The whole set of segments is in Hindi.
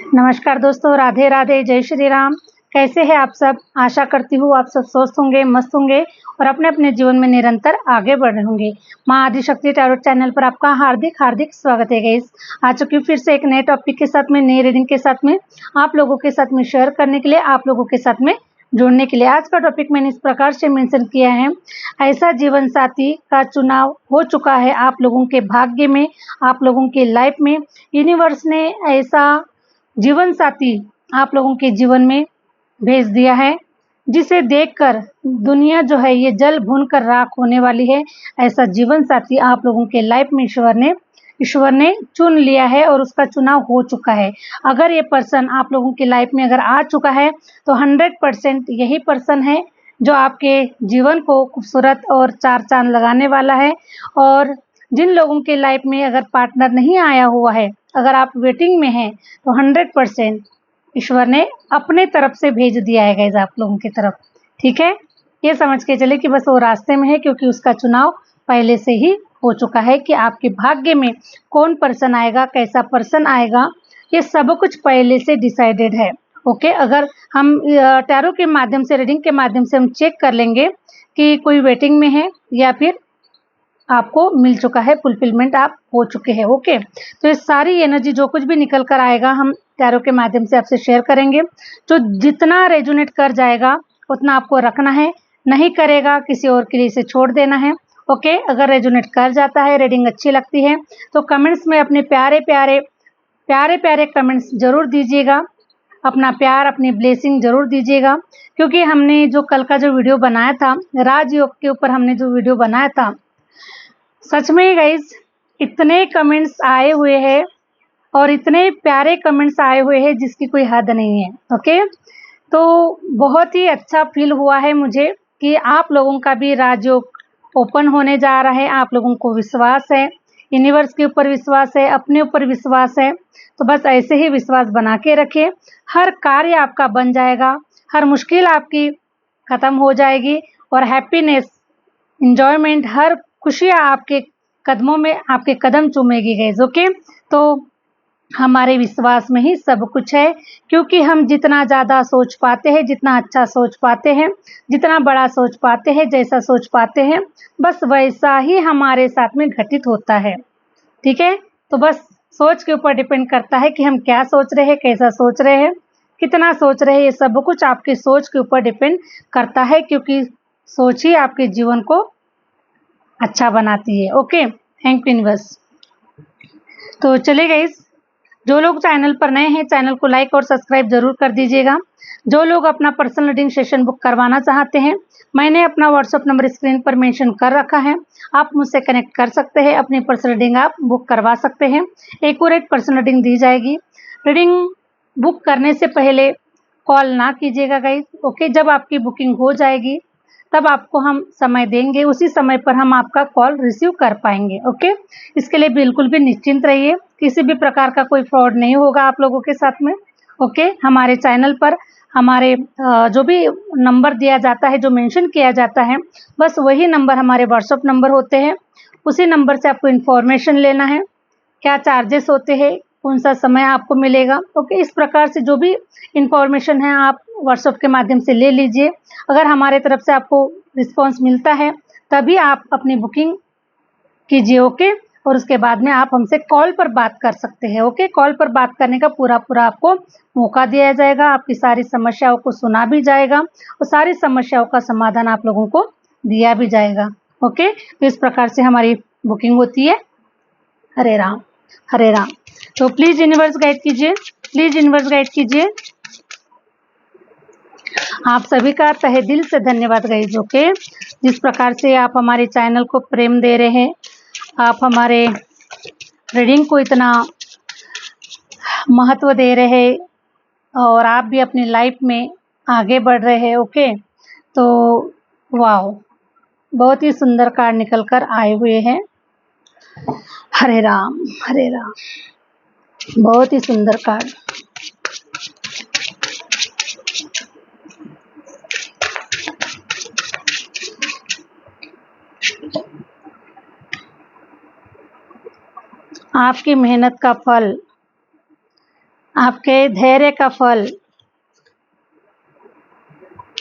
नमस्कार दोस्तों, राधे राधे, जय श्री राम। कैसे हैं आप सब? आशा करती हूँ आप सब स्वस्थ होंगे, मस्त होंगे और अपने अपने जीवन में निरंतर आगे बढ़ रहे होंगे। माँ आदिशक्ति टैरोट चैनल पर आपका हार्दिक हार्दिक स्वागत है गाइस। आ चुकी हूँ फिर से एक नए टॉपिक के साथ में, नई रीडिंग के साथ में, आप लोगों के साथ में शेयर करने के लिए, आप लोगों के साथ में जुड़ने के लिए। आज का टॉपिक मैंने इस प्रकार से मेंशन किया है, ऐसा जीवन साथी का चुनाव हो चुका है आप लोगों के भाग्य में, आप लोगों की लाइफ में। यूनिवर्स ने ऐसा जीवन साथी आप लोगों के जीवन में भेज दिया है जिसे देखकर दुनिया जो है ये जल भून कर राख होने वाली है। ऐसा जीवन साथी आप लोगों के लाइफ में ईश्वर ने चुन लिया है और उसका चुनाव हो चुका है। अगर ये पर्सन आप लोगों की लाइफ में अगर आ चुका है तो 100% यही पर्सन है जो आपके जीवन को खूबसूरत और चार चांद लगाने वाला है। और जिन लोगों के लाइफ में अगर पार्टनर नहीं आया हुआ है, अगर आप वेटिंग में हैं, तो 100% ईश्वर ने अपने तरफ से भेज दिया है गाइस आप लोगों की तरफ। ठीक है, ये समझ के चले कि बस वो रास्ते में है, क्योंकि उसका चुनाव पहले से ही हो चुका है कि आपके भाग्य में कौन पर्सन आएगा, कैसा पर्सन आएगा, ये सब कुछ पहले से डिसाइडेड है। ओके, अगर हम टैरो के माध्यम से, रीडिंग के माध्यम से हम चेक कर लेंगे कि कोई वेटिंग में है या फिर आपको मिल चुका है, फुलफिलमेंट आप हो चुके हैं। ओके, तो ये सारी एनर्जी जो कुछ भी निकल कर आएगा हम टैरो के माध्यम से आपसे शेयर करेंगे। तो जितना रेजोनेट कर जाएगा उतना आपको रखना है, नहीं करेगा किसी और के लिए इसे छोड़ देना है। ओके, अगर रेजोनेट कर जाता है, रीडिंग अच्छी लगती है तो कमेंट्स में अपने प्यारे प्यारे प्यारे प्यारे कमेंट्स जरूर दीजिएगा, अपना प्यार, अपनी ब्लेसिंग जरूर दीजिएगा। क्योंकि हमने जो कल का जो वीडियो बनाया था, राजयोग के ऊपर हमने जो वीडियो बनाया था, सच में गाइज इतने कमेंट्स आए हुए हैं और इतने प्यारे कमेंट्स आए हुए हैं जिसकी कोई हद नहीं है। ओके, तो बहुत ही अच्छा फील हुआ है मुझे कि आप लोगों का भी राजयोग ओपन होने जा रहा है। आप लोगों को विश्वास है, यूनिवर्स के ऊपर विश्वास है, अपने ऊपर विश्वास है, तो बस ऐसे ही विश्वास बना के रखिए। हर कार्य आपका बन जाएगा, हर मुश्किल आपकी खत्म हो जाएगी और हैप्पीनेस, इंजॉयमेंट, हर खुशियाँ आपके कदमों में, आपके कदम चूमेगी गाइस। ओके, तो हमारे विश्वास में ही सब कुछ है, क्योंकि हम जितना ज़्यादा सोच पाते हैं, जितना अच्छा सोच पाते हैं, जितना बड़ा सोच पाते हैं, जैसा सोच पाते हैं, बस वैसा ही हमारे साथ में घटित होता है। ठीक है, तो बस सोच के ऊपर डिपेंड करता है कि हम क्या सोच रहे हैं, कैसा सोच रहे हैं, कितना सोच रहे हैं। ये सब कुछ आपकी सोच के ऊपर डिपेंड करता है, क्योंकि सोच ही आपके जीवन को अच्छा बनाती है। Okay, thank you universe. तो चले गाइस, जो लोग चैनल पर नए हैं चैनल को लाइक और सब्सक्राइब जरूर कर दीजिएगा। जो लोग अपना पर्सनल रीडिंग सेशन बुक करवाना चाहते हैं, मैंने अपना व्हाट्सएप नंबर स्क्रीन पर मेंशन कर रखा है, आप मुझसे कनेक्ट कर सकते हैं, अपनी पर्सनल रीडिंग आप बुक करवा सकते हैं। एक्यूरेट पर्सनल रीडिंग दी जाएगी। रीडिंग बुक करने से पहले कॉल ना कीजिएगा गाइस। ओके, जब आपकी बुकिंग हो जाएगी तब आपको हम समय देंगे, उसी समय पर हम आपका कॉल रिसीव कर पाएंगे। ओके, इसके लिए बिल्कुल भी निश्चिंत रहिए, किसी भी प्रकार का कोई फ्रॉड नहीं होगा आप लोगों के साथ में। ओके, हमारे चैनल पर हमारे जो भी नंबर दिया जाता है, जो मेंशन किया जाता है, बस वही नंबर हमारे व्हाट्सएप नंबर होते हैं। उसी नंबर से आपको इन्फॉर्मेशन लेना है, क्या चार्जेस होते हैं, कौन सा समय आपको मिलेगा। ओके, इस प्रकार से जो भी इंफॉर्मेशन है आप व्हाट्सएप के माध्यम से ले लीजिए। अगर हमारे तरफ से आपको रिस्पांस मिलता है तभी आप अपनी बुकिंग कीजिए। ओके, और उसके बाद में आप हमसे कॉल पर बात कर सकते हैं। ओके, कॉल पर बात करने का पूरा आपको मौका दिया जाएगा, आपकी सारी समस्याओं को सुना भी जाएगा और सारी समस्याओं का समाधान आप लोगों को दिया भी जाएगा। ओके, तो इस प्रकार से हमारी बुकिंग होती है। हरे राम, हरे राम। तो प्लीज यूनिवर्स गाइड कीजिए, प्लीज यूनिवर्स गाइड कीजिए। आप सभी का तहे दिल से धन्यवाद गाइज। ओके, जिस प्रकार से आप हमारे चैनल को प्रेम दे रहे हैं, आप हमारे रीडिंग को इतना महत्व दे रहे हैं और आप भी अपनी लाइफ में आगे बढ़ रहे हैं। ओके, तो वाह, बहुत ही सुंदर कार्ड निकल कर आए हुए हैं। हरे राम, हरे राम, बहुत ही सुंदर कार्ड। आपकी मेहनत का फल आपके धैर्य का फल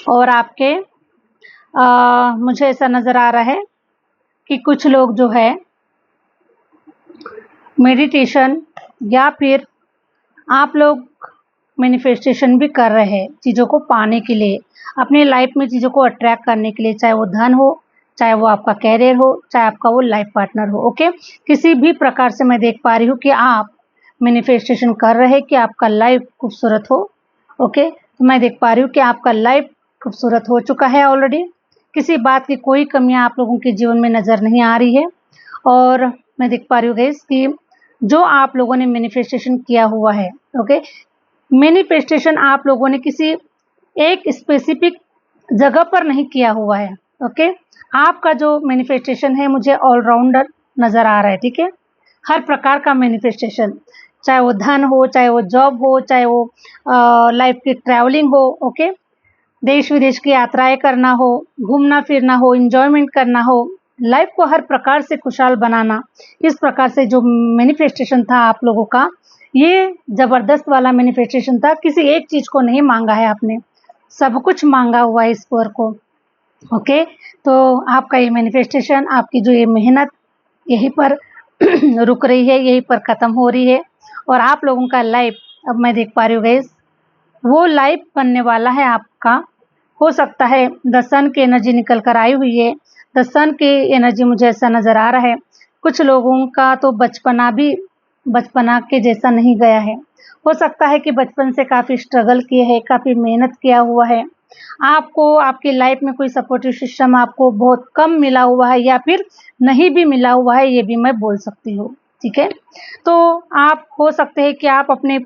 और आपके मुझे ऐसा नज़र आ रहा है कि कुछ लोग जो है मेडिटेशन या फिर आप लोग मैनिफेस्टेशन भी कर रहे हैं चीज़ों को पाने के लिए, अपनी लाइफ में चीज़ों को अट्रैक्ट करने के लिए, चाहे वो धन हो, चाहे वो आपका कैरियर हो, चाहे आपका वो लाइफ पार्टनर हो। ओके, किसी भी प्रकार से मैं देख पा रही हूँ कि आप मैनिफेस्टेशन कर रहे हैं कि आपका लाइफ खूबसूरत हो। ओके, तो मैं देख पा रही हूँ कि आपका लाइफ खूबसूरत हो चुका है ऑलरेडी। किसी बात की कोई कमियां आप लोगों के जीवन में नज़र नहीं आ रही है। और मैं देख पा रही हूँ गाइस कि जो आप लोगों ने मैनिफेस्टेशन किया हुआ है, ओके, मैनिफेस्टेशन आप लोगों ने किसी एक स्पेसिफिक जगह पर नहीं किया हुआ है। ओके, आपका जो मैनिफेस्टेशन है मुझे ऑलराउंडर नज़र आ रहा है। ठीक है, हर प्रकार का मैनिफेस्टेशन, चाहे वो धन हो, चाहे वो जॉब हो, चाहे वो लाइफ की ट्रैवलिंग हो, ओके, देश विदेश की यात्राएं करना हो, घूमना फिरना हो, इंजॉयमेंट करना हो, लाइफ को हर प्रकार से खुशहाल बनाना, इस प्रकार से जो मैनिफेस्टेशन था आप लोगों का, ये ज़बरदस्त वाला मैनिफेस्टेशन था। किसी एक चीज़ को नहीं मांगा है आपने, सब कुछ मांगा हुआ है ईश्वर को। ओके, तो आपका ये मैनिफेस्टेशन, आपकी जो ये मेहनत यहीं पर रुक रही है, यहीं पर ख़त्म हो रही है। और आप लोगों का लाइफ, अब मैं देख पा रही हूँ गाइस, वो लाइफ बनने वाला है आपका। हो सकता है द सन की एनर्जी निकल कर आई हुई है। द सन की एनर्जी मुझे ऐसा नज़र आ रहा है। कुछ लोगों का तो बचपना भी बचपना के जैसा नहीं गया है। हो सकता है कि बचपन से काफ़ी स्ट्रगल किए हैं, काफ़ी मेहनत किया हुआ है। आपको आपकी लाइफ में कोई सपोर्टिव सिस्टम आपको बहुत कम मिला हुआ है या फिर नहीं भी मिला हुआ है, ये भी मैं बोल सकती हूँ। ठीक है, तो आप हो सकते हैं कि आप अपने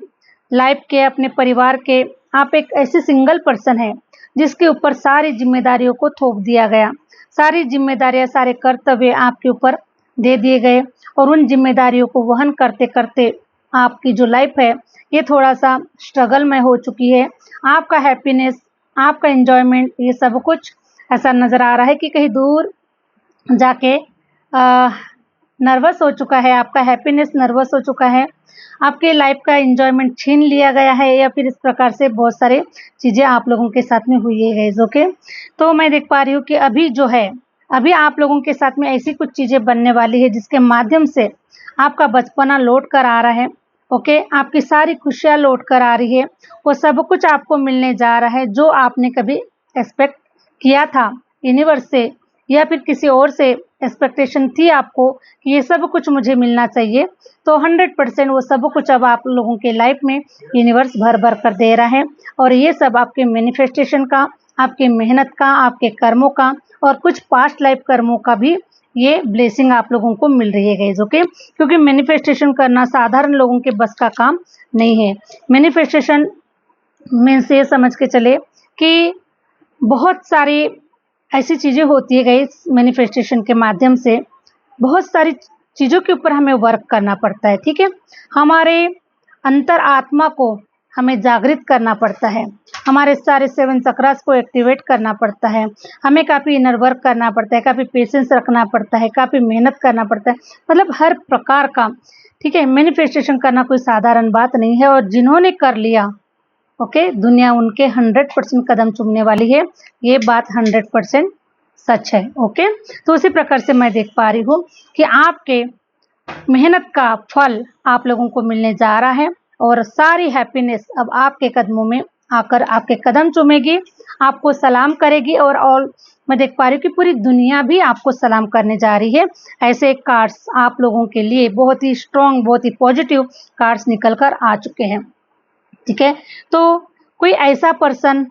लाइफ के, अपने परिवार के, आप एक ऐसे सिंगल पर्सन हैं जिसके ऊपर सारी जिम्मेदारियों को थोप दिया गया। सारी जिम्मेदारियां, सारे कर्तव्य आपके ऊपर दे दिए गए और उन जिम्मेदारियों को वहन करते करते आपकी जो लाइफ है ये थोड़ा सा स्ट्रगल में हो चुकी है। आपका हैप्पीनेस, आपका एंजॉयमेंट, ये सब कुछ ऐसा नज़र आ रहा है कि कहीं दूर जाके नर्वस हो चुका है, आपका हैप्पीनेस नर्वस हो चुका है, आपके लाइफ का एंजॉयमेंट छीन लिया गया है, या फिर इस प्रकार से बहुत सारे चीज़ें आप लोगों के साथ में हुई है गाइस। ओके, तो मैं देख पा रही हूँ कि अभी जो है, अभी आप लोगों के साथ में ऐसी कुछ चीज़ें बनने वाली है जिसके माध्यम से आपका बचपना लौट कर आ रहा है। ओके, आपकी सारी खुशियाँ लौट कर आ रही है, वो सब कुछ आपको मिलने जा रहा है जो आपने कभी एक्सपेक्ट किया था यूनिवर्स से, या फिर किसी और से एक्सपेक्टेशन थी आपको कि ये सब कुछ मुझे मिलना चाहिए, तो 100% वो सब कुछ अब आप लोगों के लाइफ में यूनिवर्स भर भर कर दे रहा है। और ये सब आपके मैनिफेस्टेशन का, आपके मेहनत का, आपके कर्मों का और कुछ पास्ट लाइफ कर्मों का भी ये ब्लेसिंग आप लोगों को मिल रही है गाइस। ओके, क्योंकि मैनिफेस्टेशन करना साधारण लोगों के बस का काम नहीं है। मैनिफेस्टेशन मीन्स ये समझ के चले कि बहुत सारी ऐसी चीज़ें होती है गाइस, मैनिफेस्टेशन के माध्यम से बहुत सारी चीज़ों के ऊपर हमें वर्क करना पड़ता है। ठीक है, हमारे अंतर आत्मा को हमें जागृत करना पड़ता है, हमारे सारे 7 चक्रास को एक्टिवेट करना पड़ता है, हमें काफ़ी इनर वर्क करना पड़ता है, काफ़ी पेशेंस रखना पड़ता है, काफ़ी मेहनत करना पड़ता है, मतलब हर प्रकार का। ठीक है, मैनिफेस्टेशन करना कोई साधारण बात नहीं है, और जिन्होंने कर लिया, ओके, दुनिया उनके 100% कदम चूमने वाली है, ये बात 100% सच है। ओके, तो उसी प्रकार से मैं देख पा रही हूँ कि आपके मेहनत का फल आप लोगों को मिलने जा रहा है, और सारी हैप्पीनेस अब आपके कदमों में आकर आपके कदम चूमेगी, आपको सलाम करेगी, और मैं देख पा रही हूँ कि पूरी दुनिया भी आपको सलाम करने जा रही है। ऐसे कार्ड्स आप लोगों के लिए बहुत ही स्ट्रॉन्ग, बहुत ही पॉजिटिव कार्ड्स निकल कर आ चुके हैं। ठीक है, तो कोई ऐसा पर्सन,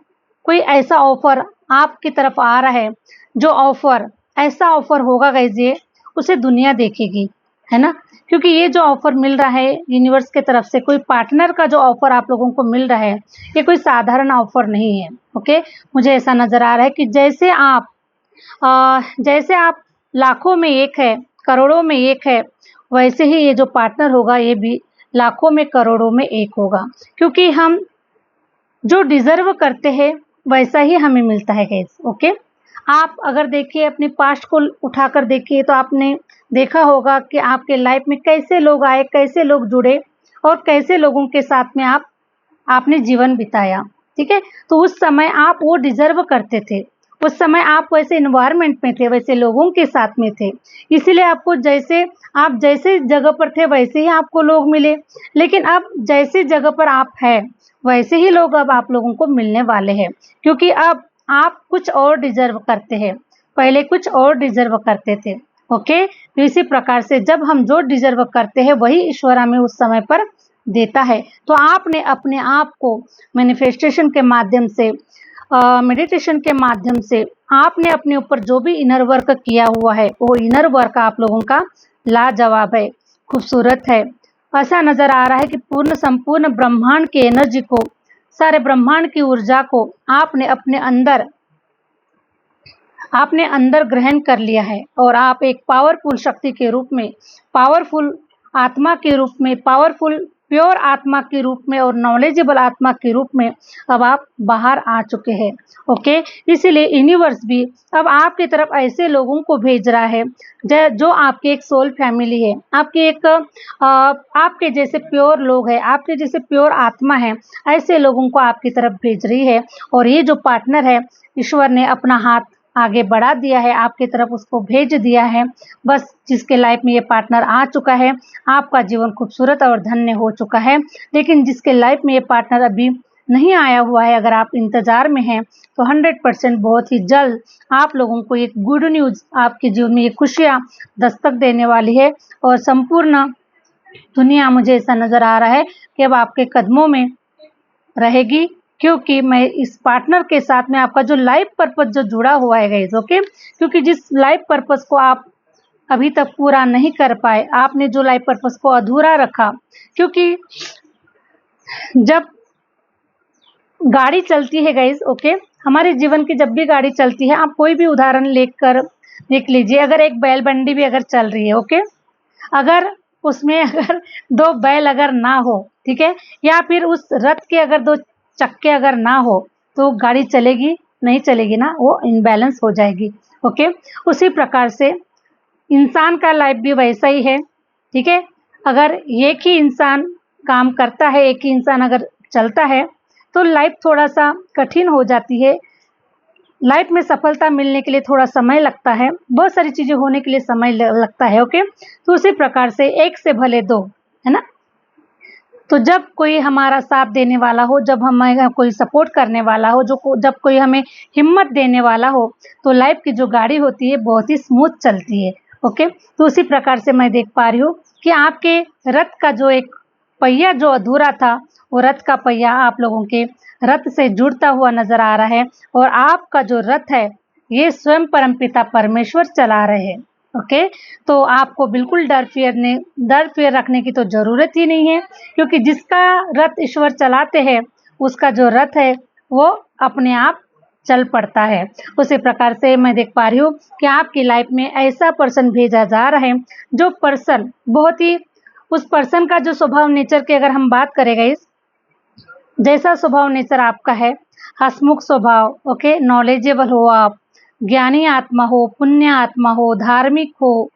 कोई ऐसा ऑफर आपकी तरफ आ रहा है, जो ऑफर, ऐसा ऑफर होगा गाइस, ये उसे दुनिया देखेगी, है ना, क्योंकि ये जो ऑफर मिल रहा है यूनिवर्स की तरफ से, कोई पार्टनर का जो ऑफर आप लोगों को मिल रहा है, ये कोई साधारण ऑफर नहीं है। ओके, मुझे ऐसा नज़र आ रहा है कि जैसे आप लाखों में एक है, करोड़ों में एक है, वैसे ही ये जो पार्टनर होगा ये भी लाखों में, करोड़ों में एक होगा, क्योंकि हम जो डिज़र्व करते हैं वैसा ही हमें मिलता है गाइस। ओके, आप अगर देखिए अपने पास्ट को उठाकर देखिए, तो आपने देखा होगा कि आपके लाइफ में कैसे लोग आए, कैसे लोग जुड़े, और कैसे लोगों के साथ में आपने जीवन बिताया, ठीक है। तो उस समय आप वो डिजर्व करते थे, उस समय आप वैसे इन्वायरमेंट में थे, वैसे लोगों के साथ में थे, इसीलिए आपको आप जैसे जगह पर थे वैसे ही आपको लोग मिले। लेकिन अब जैसे जगह पर आप हैं वैसे ही लोग अब आप लोगों को मिलने वाले हैं, क्योंकि अब आप कुछ और डिजर्व करते हैं, पहले कुछ और डिजर्व करते थे। ओके, तो इसी प्रकार से जब हम जो डिजर्व करते हैं वही ईश्वर हमें उस समय पर देता है। तो आपने अपने आप को मैनिफेस्टेशन के माध्यम से, मेडिटेशन के माध्यम से आपने अपने ऊपर जो भी इनर वर्क किया हुआ है वो इनर वर्क आप लोगों का लाजवाब है, खूबसूरत है। ऐसा नजर आ रहा है कि पूर्ण संपूर्ण ब्रह्मांड की एनर्जी को, सारे ब्रह्मांड की ऊर्जा को आपने अंदर ग्रहण कर लिया है और आप एक पावरफुल शक्ति के रूप में, पावरफुल आत्मा के रूप में, पावरफुल प्योर आत्मा के रूप में और नॉलेजेबल आत्मा के रूप में अब आप बाहर आ चुके हैं। ओके, इसीलिए यूनिवर्स भी अब आपकी तरफ ऐसे लोगों को भेज रहा है जो आपकी एक सोल फैमिली है, आपके जैसे प्योर लोग हैं, आपके जैसे प्योर आत्मा है, ऐसे लोगों को आपकी तरफ भेज रही है। और ये जो पार्टनर है, ईश्वर ने अपना हाथ आगे बढ़ा दिया है, आपकी तरफ उसको भेज दिया है। बस जिसके लाइफ में ये पार्टनर आ चुका है, आपका जीवन खूबसूरत और धन्य हो चुका है। लेकिन जिसके लाइफ में ये पार्टनर अभी नहीं आया हुआ है, अगर आप इंतजार में हैं, तो 100% बहुत ही जल्द आप लोगों को एक गुड न्यूज़, आपके जीवन में ये खुशियाँ दस्तक देने वाली है। और संपूर्ण दुनिया, मुझे ऐसा नज़र आ रहा है कि अब आपके कदमों में रहेगी, क्योंकि मैं इस पार्टनर के साथ में आपका जो लाइफ पर्पस जो जुड़ा हुआ है गाइस, ओके, क्योंकि जिस लाइफ पर्पस को आप अभी तक पूरा नहीं कर पाए, आपने जो लाइफ पर्पस को अधूरा रखा, क्योंकि जब गाड़ी चलती है गाइस, ओके, हमारे जीवन की जब भी गाड़ी चलती है, आप कोई भी उदाहरण लेकर देख लीजिए, अगर एक बैलबंडी भी अगर चल रही है, ओके, अगर उसमें अगर 2 बैल अगर ना हो, ठीक है, या फिर उस रथ के अगर 2 चक्के अगर ना हो, तो गाड़ी चलेगी नहीं चलेगी ना, वो इनबैलेंस हो जाएगी। ओके, उसी प्रकार से इंसान का लाइफ भी वैसा ही है, ठीक है। अगर एक ही इंसान काम करता है, एक ही इंसान अगर चलता है, तो लाइफ थोड़ा सा कठिन हो जाती है। लाइफ में सफलता मिलने के लिए थोड़ा समय लगता है, बहुत सारी चीजें होने के लिए समय लगता है। ओके, तो उसी प्रकार से एक से भले दो, है ना। तो जब कोई हमारा साथ देने वाला हो, जब हमें कोई सपोर्ट करने वाला हो, जब कोई हमें हिम्मत देने वाला हो, तो लाइफ की जो गाड़ी होती है बहुत ही स्मूथ चलती है। ओके, तो उसी प्रकार से मैं देख पा रही हूँ कि आपके रथ का जो एक पहिया जो अधूरा था, वो रथ का पहिया आप लोगों के रथ से जुड़ता हुआ नजर आ रहा है। और आपका जो रथ है, ये स्वयं परमपिता परमेश्वर चला रहे हैं। ओके, तो आपको बिल्कुल डर फियर रखने की तो जरूरत ही नहीं है, क्योंकि जिसका रथ ईश्वर चलाते हैं, उसका जो रथ है वो अपने आप चल पड़ता है। उसी प्रकार से मैं देख पा रही हूँ कि आपकी लाइफ में ऐसा पर्सन भेजा जा रहा है, जो पर्सन बहुत ही, उस पर्सन का जो स्वभाव नेचर की अगर हम बात करें, जैसा स्वभाव नेचर आपका है, हंसमुख स्वभाव, ओके, नॉलेजेबल हो आप, ज्ञानी आत्मा हो, पुण्य आत्मा हो, धार्मिक हो,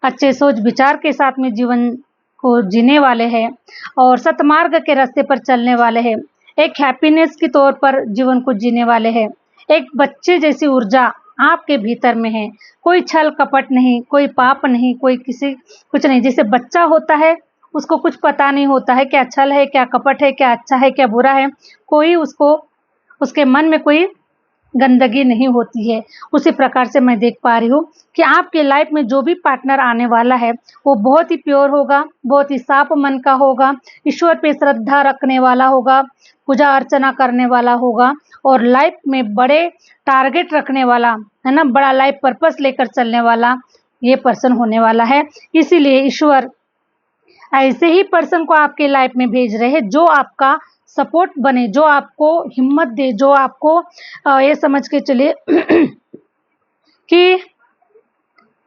अच्छे सोच विचार के साथ में जीवन को जीने वाले हैं और सतमार्ग के रास्ते पर चलने वाले हैं, एक हैप्पीनेस के तौर पर जीवन को जीने वाले हैं, एक बच्चे जैसी ऊर्जा आपके भीतर में है, कोई छल कपट नहीं, कोई पाप नहीं, कोई कुछ नहीं। जैसे बच्चा होता है, उसको कुछ पता नहीं होता है, क्या छल है, क्या कपट है, क्या अच्छा है, क्या बुरा है, कोई उसके मन में कोई गंदगी नहीं होती है। उसी प्रकार से मैं देख पा रही हूँ कि आपके लाइफ में जो भी पार्टनर आने वाला है, वो बहुत ही प्योर होगा, बहुत ही साफ मन का होगा, ईश्वर पे श्रद्धा रखने वाला होगा, पूजा अर्चना करने वाला होगा और लाइफ में बड़े टारगेट रखने वाला, है ना, बड़ा लाइफ पर्पस लेकर चलने वाला ये पर्सन होने वाला है। इसीलिए ईश्वर ऐसे ही पर्सन को आपके लाइफ में भेज रहे हैं, जो आपका सपोर्ट बने, जो आपको हिम्मत दे, जो आपको ये समझ के चलिए कि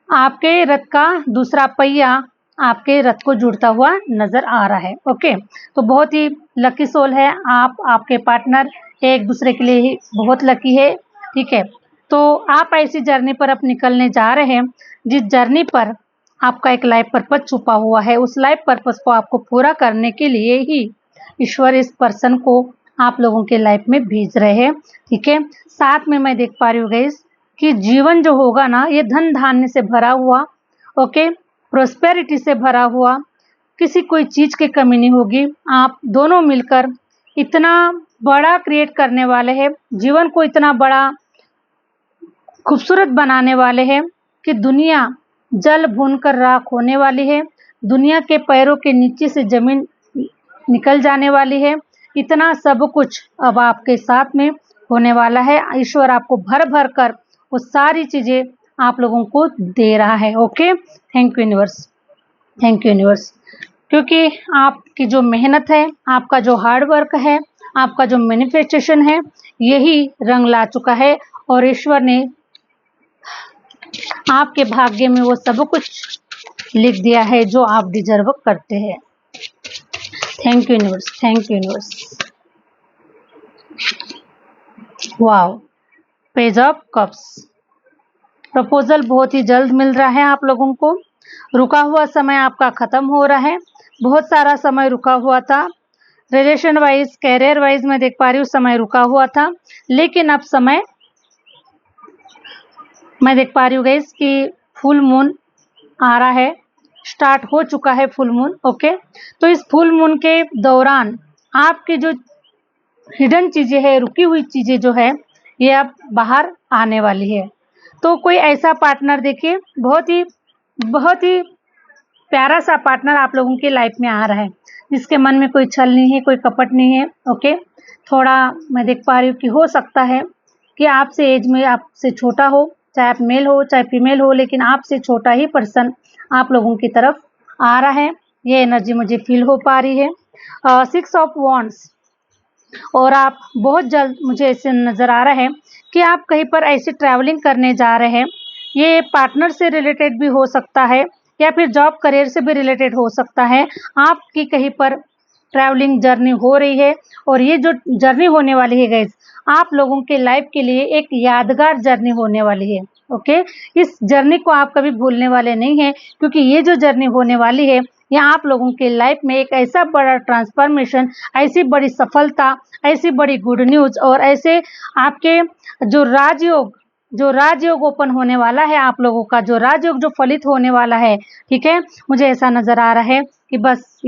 आपके रथ का दूसरा पहिया आपके रथ को जुड़ता हुआ नजर आ रहा है। ओके, तो बहुत ही लकी सोल है आप, आपके पार्टनर एक दूसरे के लिए ही बहुत लकी है। ठीक है, तो आप ऐसी जर्नी पर अब निकलने जा रहे हैं, जिस जर्नी पर आपका एक लाइफ पर्पस छुपा हुआ है। उस लाइफ पर्पस को आपको पूरा करने के लिए ही ईश्वर इस पर्सन को आप लोगों के लाइफ में भेज रहे हैं, ठीक है। साथ में मैं देख पा रही हूँ गाइस कि जीवन जो होगा ना, ये धन धान्य से भरा हुआ, ओके, प्रोस्पेरिटी से भरा हुआ, किसी कोई चीज की कमी नहीं होगी। आप दोनों मिलकर इतना बड़ा क्रिएट करने वाले हैं, जीवन को इतना बड़ा खूबसूरत बनाने वाले हैं कि दुनिया जल भून कर राख होने वाली है। दुनिया के पैरों के नीचे से जमीन निकल जाने वाली है। इतना सब कुछ अब आपके साथ में होने वाला है। ईश्वर आपको भर भर कर वो सारी चीजें आप लोगों को दे रहा है। Okay, thank you universe, thank you universe, क्योंकि आपकी जो मेहनत है, आपका जो हार्ड वर्क है, आपका जो मैनिफेस्टेशन है, यही रंग ला चुका है और ईश्वर ने आपके भाग्य में वो सब कुछ लिख दिया है जो आप डिजर्व करते हैं। Thank you universe, thank you universe. Wow, page of cups, proposal बहुत ही जल्द मिल रहा है आप लोगों को। रुका हुआ समय आपका खत्म हो रहा है। बहुत सारा समय रुका हुआ था, रिलेशन वाइज, कैरियर वाइज मैं देख पा रही हूँ समय रुका हुआ था, लेकिन अब समय मैं देख पा रही हूँ गाइस कि फुल मून आ रहा है, स्टार्ट हो चुका है फुल मून। ओके, तो इस फुल मून के दौरान आपकी जो हिडन चीजें हैं, रुकी हुई चीजें जो है, ये अब बाहर आने वाली है। तो कोई ऐसा पार्टनर देखिए, बहुत ही प्यारा सा पार्टनर आप लोगों की लाइफ में आ रहा है, जिसके मन में कोई छल नहीं है, कोई कपट नहीं है। ओके, थोड़ा मैं देख पा रही हूँ कि हो सकता है कि आपसे एज में आपसे छोटा हो, चाहे आप मेल हो चाहे फीमेल हो, लेकिन आपसे छोटा ही पर्सन आप लोगों की तरफ आ रहा है। ये एनर्जी मुझे फील हो पा रही है। 6 ऑफ वॉन्ड्स, और आप बहुत जल्द, मुझे ऐसे नज़र आ रहा है कि आप कहीं पर ऐसे ट्रैवलिंग करने जा रहे हैं। ये पार्टनर से रिलेटेड भी हो सकता है या फिर जॉब करियर से भी रिलेटेड हो सकता है। आपकी कहीं पर ट्रैवलिंग जर्नी हो रही है और ये जो जर्नी होने वाली है गाइस, आप लोगों के लाइफ के लिए एक यादगार जर्नी होने वाली है। ओके, इस जर्नी को आप कभी भूलने वाले नहीं हैं, क्योंकि ये जो जर्नी होने वाली है, ये आप लोगों के लाइफ में एक ऐसा बड़ा ट्रांसफॉर्मेशन, ऐसी बड़ी सफलता, ऐसी बड़ी गुड न्यूज और ऐसे आपके जो राजयोग ओपन होने वाला है, आप लोगों का जो राजयोग जो फलित होने वाला है, ठीक है। मुझे ऐसा नजर आ रहा है कि बस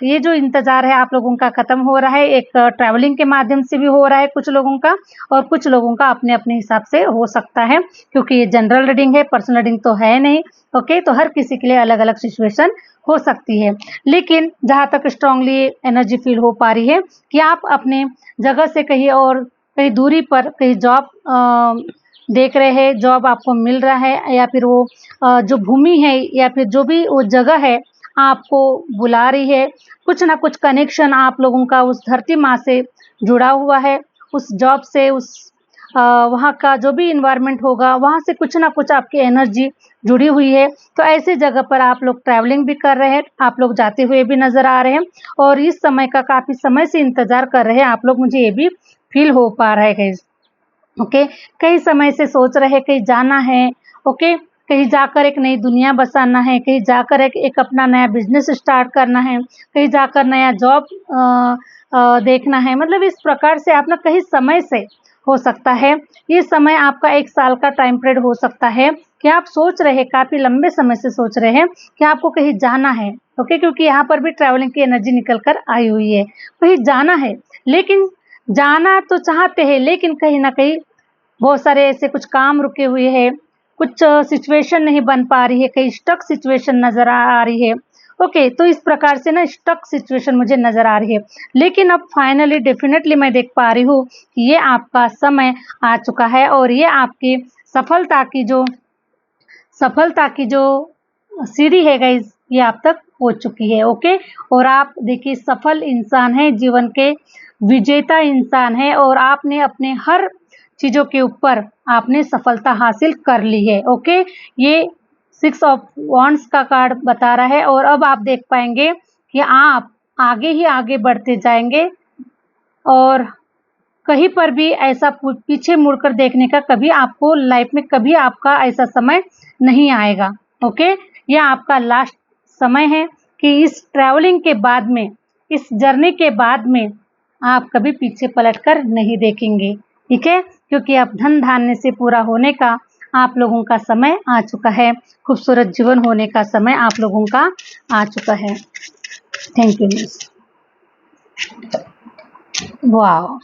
ये जो इंतजार है आप लोगों का खत्म हो रहा है। एक ट्रैवलिंग के माध्यम से भी हो रहा है कुछ लोगों का, और कुछ लोगों का अपने अपने हिसाब से हो सकता है, क्योंकि ये जनरल रीडिंग है, पर्सनल रीडिंग तो है नहीं। ओके, तो हर किसी के लिए अलग अलग सिचुएशन हो सकती है, लेकिन जहाँ तक स्ट्रांगली एनर्जी फील हो पा रही है कि आप अपने जगह से कहीं और कहीं दूरी पर कहीं जॉब देख रहे हैं, जॉब आपको मिल रहा है, या फिर वो जो भूमि है या फिर जो भी वो जगह है आपको बुला रही है। कुछ ना कुछ कनेक्शन आप लोगों का उस धरती माँ से जुड़ा हुआ है, उस जॉब से, उस वहाँ का जो भी इन्वायरमेंट होगा वहाँ से कुछ ना कुछ आपकी एनर्जी जुड़ी हुई है। तो ऐसे जगह पर आप लोग ट्रैवलिंग भी कर रहे हैं, आप लोग जाते हुए भी नज़र आ रहे हैं और इस समय का काफ़ी समय से इंतज़ार कर रहे हैं आप लोग, मुझे ये भी फील हो पा रहा है गाइस। ओके, कई समय से सोच रहे कहीं जाना है, ओके, कहीं जाकर एक नई दुनिया बसाना है, कहीं जाकर एक अपना नया बिजनेस स्टार्ट करना है, कहीं जाकर नया जॉब देखना है। मतलब इस प्रकार से आप ना कहीं समय से हो सकता है, ये समय आपका 1 साल का टाइम पीरियड हो सकता है कि आप सोच रहे हैं, काफ़ी लंबे समय से सोच रहे हैं कि आपको कहीं जाना है। ओके, क्योंकि यहाँ पर भी ट्रैवलिंग की एनर्जी निकल कर आई हुई है, कहीं जाना है, लेकिन जाना तो चाहते हैं, लेकिन कहीं ना कहीं बहुत सारे ऐसे कुछ काम रुके हुए हैं, कुछ सिचुएशन नहीं बन पा रही है, कहीं स्टक सिचुएशन नज़र आ रही है। ओके, तो इस प्रकार से ना स्टक सिचुएशन मुझे नज़र आ रही है, लेकिन अब फाइनली डेफिनेटली मैं देख पा रही हूँ कि ये आपका समय आ चुका है और ये आपकी सफलता की जो सीढ़ी है गाइस, ये आप तक हो चुकी है। ओके, और आप देखिए सफल इंसान है, जीवन के विजेता इंसान है और आपने अपने हर चीज़ों के ऊपर आपने सफलता हासिल कर ली है। ओके, ये 6 ऑफ वॉन्ड्स का कार्ड बता रहा है और अब आप देख पाएंगे कि आप आगे ही आगे बढ़ते जाएंगे और कहीं पर भी ऐसा पीछे मुड़कर देखने का कभी आपको लाइफ में कभी आपका ऐसा समय नहीं आएगा। ओके, यह आपका लास्ट समय है कि इस ट्रैवलिंग के बाद में, इस जर्नी के बाद में आप कभी पीछे पलटकर नहीं देखेंगे, ठीक है, क्योंकि अब धन धान्य से पूरा होने का आप लोगों का समय आ चुका है, खूबसूरत जीवन होने का समय आप लोगों का आ चुका है। Thank you miss. Wow,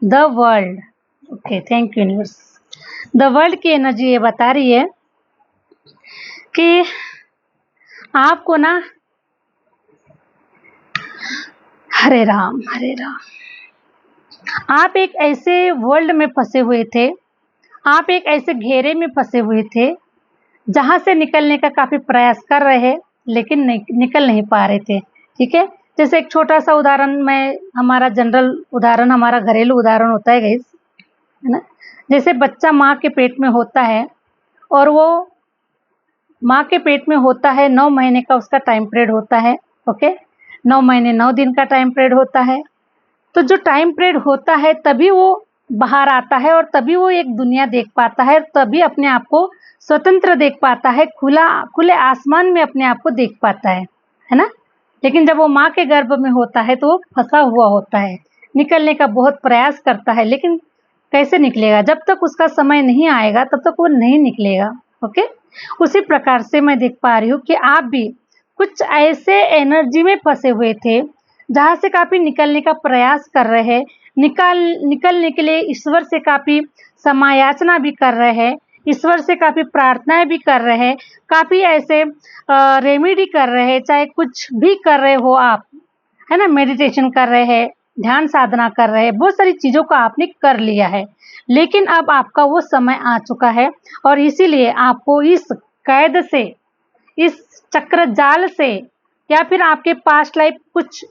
the world, okay, thank you universe. The world की एनर्जी ये बता रही है कि आपको ना, हरे राम हरे राम, आप एक ऐसे वर्ल्ड में फंसे हुए थे, आप एक ऐसे घेरे में फंसे हुए थे जहां से निकलने का काफी प्रयास कर रहे, लेकिन निकल नहीं पा रहे थे, ठीक है। जैसे एक छोटा सा उदाहरण, मैं हमारा जनरल उदाहरण, हमारा घरेलू उदाहरण होता है गाइस, है ना। जैसे बच्चा माँ के पेट में होता है और वो माँ के पेट में होता है, 9 महीने का उसका टाइम पीरियड होता है, ओके, 9 महीने 9 दिन का टाइम पीरियड होता है। तो जो टाइम पीरियड होता है तभी वो बाहर आता है और तभी वो एक दुनिया देख पाता है, तभी अपने आप को स्वतंत्र देख पाता है, खुले आसमान में अपने आप को देख पाता है ना। लेकिन जब वो माँ के गर्भ में होता है तो वो फंसा हुआ होता है, निकलने का बहुत प्रयास करता है, लेकिन कैसे निकलेगा? जब तक उसका समय नहीं आएगा तब तक वो नहीं निकलेगा, ओके। उसी प्रकार से मैं देख पा रही हूँ कि आप भी कुछ ऐसे एनर्जी में फंसे हुए थे जहाँ से काफी निकलने का प्रयास कर रहे हैं, निकलने के लिए ईश्वर से काफी समायाचना भी कर रहे हैं, ईश्वर से काफी प्रार्थनाएं भी कर रहे हैं, काफी ऐसे रेमेडी कर रहे हैं, चाहे कुछ भी कर रहे हो आप, है ना, मेडिटेशन कर रहे हैं, ध्यान साधना कर रहे हैं, बहुत सारी चीजों को आपने कर लिया है, लेकिन अब आपका वो समय आ चुका है और इसीलिए आपको इस कैद से, इस चक्र जाल से, या फिर आपके पास्ट लाइफ कुछ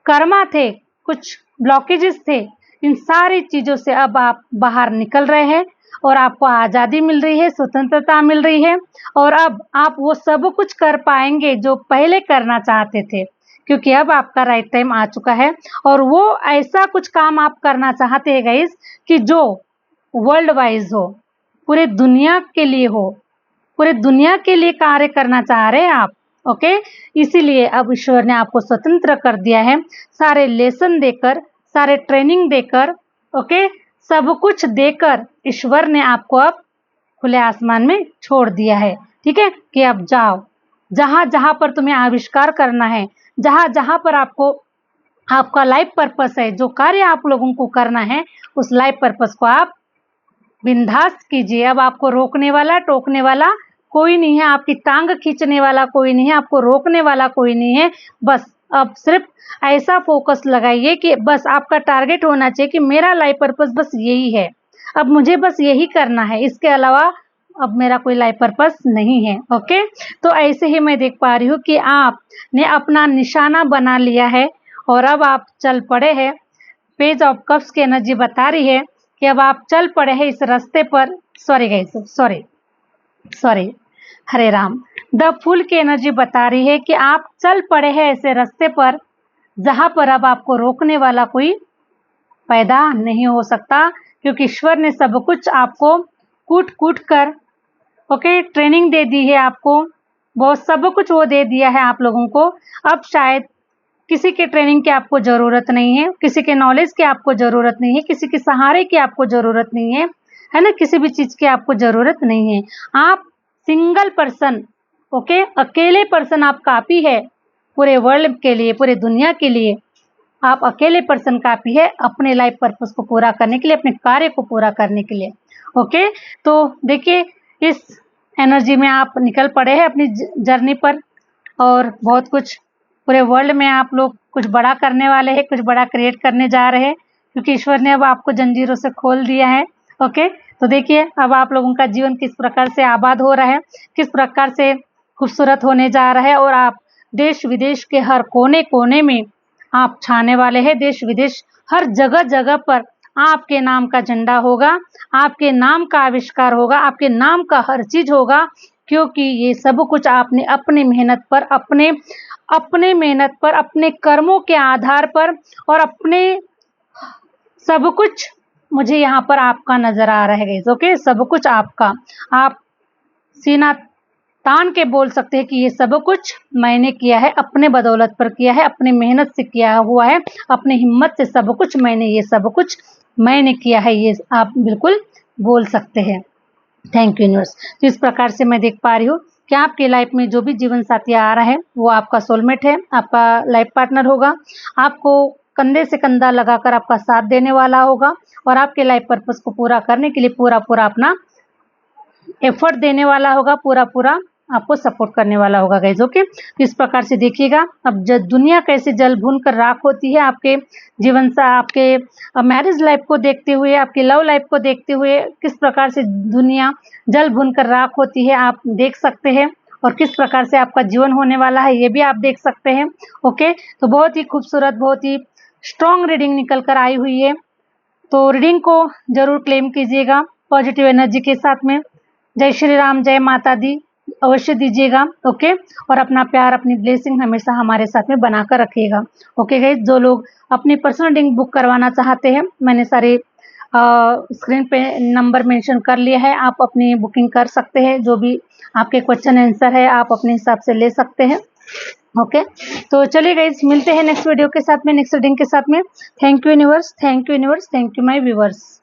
कर्मा थे, कुछ ब्लॉकेजेस थे, इन सारी चीजों से अब आप बाहर निकल रहे हैं और आपको आज़ादी मिल रही है, स्वतंत्रता मिल रही है, और अब आप वो सब कुछ कर पाएंगे जो पहले करना चाहते थे, क्योंकि अब आपका राइट टाइम आ चुका है। और वो ऐसा कुछ काम आप करना चाहते हैं गाइस कि जो वर्ल्ड वाइज हो, पूरे दुनिया के लिए हो, पूरे दुनिया के लिए कार्य करना चाह रहे हैं आप, ओके। इसीलिए अब ईश्वर ने आपको स्वतंत्र कर दिया है, सारे लेसन देकर, सारे ट्रेनिंग देकर, ओके, सब कुछ देकर ईश्वर ने आपको अब खुले आसमान में छोड़ दिया है, ठीक है, कि अब जाओ, जहां जहां पर तुम्हें आविष्कार करना है, जहां जहां पर आपको आपका लाइफ पर्पस है, जो कार्य आप लोगों को करना है, उस लाइफ पर्पस को आप बिंदास कीजिए। अब आपको रोकने वाला, टोकने वाला कोई नहीं है, आपकी टांग खींचने वाला कोई नहीं है, आपको रोकने वाला कोई नहीं है। बस अब सिर्फ ऐसा फोकस लगाइए कि बस आपका टारगेट होना चाहिए कि मेरा लाइफ पर्पस बस यही है, अब मुझे बस यही करना है, इसके अलावा अब मेरा कोई लाइफ पर्पस नहीं है, ओके। तो ऐसे ही मैं देख पा रही हूँ कि आपने अपना निशाना बना लिया है और अब आप चल पड़े हैं। पेज ऑफ कप्स की एनर्जी बता रही है कि अब आप चल पड़े हैं इस रास्ते पर, sorry guys, sorry, Hare Ram. The फूल की एनर्जी बता रही है कि आप चल पड़े हैं ऐसे रास्ते पर जहां पर अब आपको रोकने वाला कोई पैदा नहीं हो सकता, क्योंकि ईश्वर ने सब कुछ आपको कूट कूट कर, ओके, ट्रेनिंग दे दी है आपको, बहुत सब कुछ वो दे दिया है आप लोगों को। अब शायद किसी के ट्रेनिंग की आपको ज़रूरत नहीं है, किसी के नॉलेज की आपको ज़रूरत नहीं है, किसी के सहारे की आपको ज़रूरत नहीं है ना, किसी भी चीज़ की आपको ज़रूरत नहीं है। आप सिंगल पर्सन, ओके, अकेले पर्सन आप काफ़ी है पूरे वर्ल्ड के लिए, पूरे दुनिया के लिए आप अकेले पर्सन काफ़ी है अपने लाइफ पर्पस को पूरा करने के लिए, अपने कार्य को पूरा करने के लिए, ओके। तो देखिए, इस एनर्जी में आप निकल पड़े हैं अपनी जर्नी पर, और बहुत कुछ पूरे वर्ल्ड में आप लोग कुछ बड़ा करने वाले हैं, कुछ बड़ा क्रिएट करने जा रहे हैं, क्योंकि ईश्वर ने अब आपको जंजीरों से खोल दिया है, ओके। तो देखिए, अब आप लोगों का जीवन किस प्रकार से आबाद हो रहा है, किस प्रकार से खूबसूरत होने जा रहा है, और आप देश विदेश के हर कोने कोने में आप छाने वाले हैं। देश विदेश हर जगह जगह पर आपके नाम का झंडा होगा, आपके नाम का आविष्कार होगा, आपके नाम का हर चीज होगा, क्योंकि ये सब कुछ आपने अपनी मेहनत पर, अपने मेहनत पर, अपने कर्मों के आधार पर, और अपने सब कुछ मुझे यहाँ पर आपका नजर आ रहा है गाइस, ओके, सब कुछ आपका। आप सीना तान के बोल सकते हैं कि ये सब कुछ मैंने किया है, अपने बदौलत पर किया है, अपनी मेहनत से किया हुआ है, अपनी हिम्मत से सब कुछ ये सब कुछ मैंने किया है, ये आप बिल्कुल बोल सकते हैं। Thank you universe. तो इस प्रकार से मैं देख पा रही हूँ कि आपकी लाइफ में जो भी जीवन साथी आ रहा है वो आपका सोलमेट है, आपका लाइफ पार्टनर होगा, आपको कंधे से कंधा लगाकर आपका साथ देने वाला होगा और आपके लाइफ पर्पस को पूरा करने के लिए पूरा अपना एफर्ट देने वाला होगा, पूरा आपको सपोर्ट करने वाला होगा गाइज। ओके, तो इस प्रकार से देखिएगा अब दुनिया कैसे जल भून कर राख होती है आपके जीवन से, आपके मैरिज लाइफ को देखते हुए, आपकी लव लाइफ को देखते हुए किस प्रकार से दुनिया जल भून कर राख होती है आप देख सकते हैं, और किस प्रकार से आपका जीवन होने वाला है ये भी आप देख सकते हैं। ओके, तो बहुत ही खूबसूरत, बहुत ही स्ट्रॉन्ग रीडिंग निकल कर आई हुई है। तो रीडिंग को जरूर क्लेम कीजिएगा पॉजिटिव एनर्जी के साथ में। जय श्री राम, जय माता दी अवश्य दीजिएगा। ओके, और अपना प्यार, अपनी ब्लेसिंग हमेशा हमारे साथ में बनाकर रखिएगा। ओके गाइस, जो लोग अपनी पर्सनल रीडिंग बुक करवाना चाहते हैं, मैंने सारे स्क्रीन पे नंबर मेंशन कर लिया है, आप अपनी बुकिंग कर सकते हैं। जो भी आपके क्वेश्चन आंसर है आप अपने हिसाब से ले सकते हैं। ओके, तो चलिए गाइस, मिलते हैं नेक्स्ट वीडियो के साथ में, नेक्स्ट रीडिंग के साथ में। Thank you universe, thank you universe, thank you my viewers.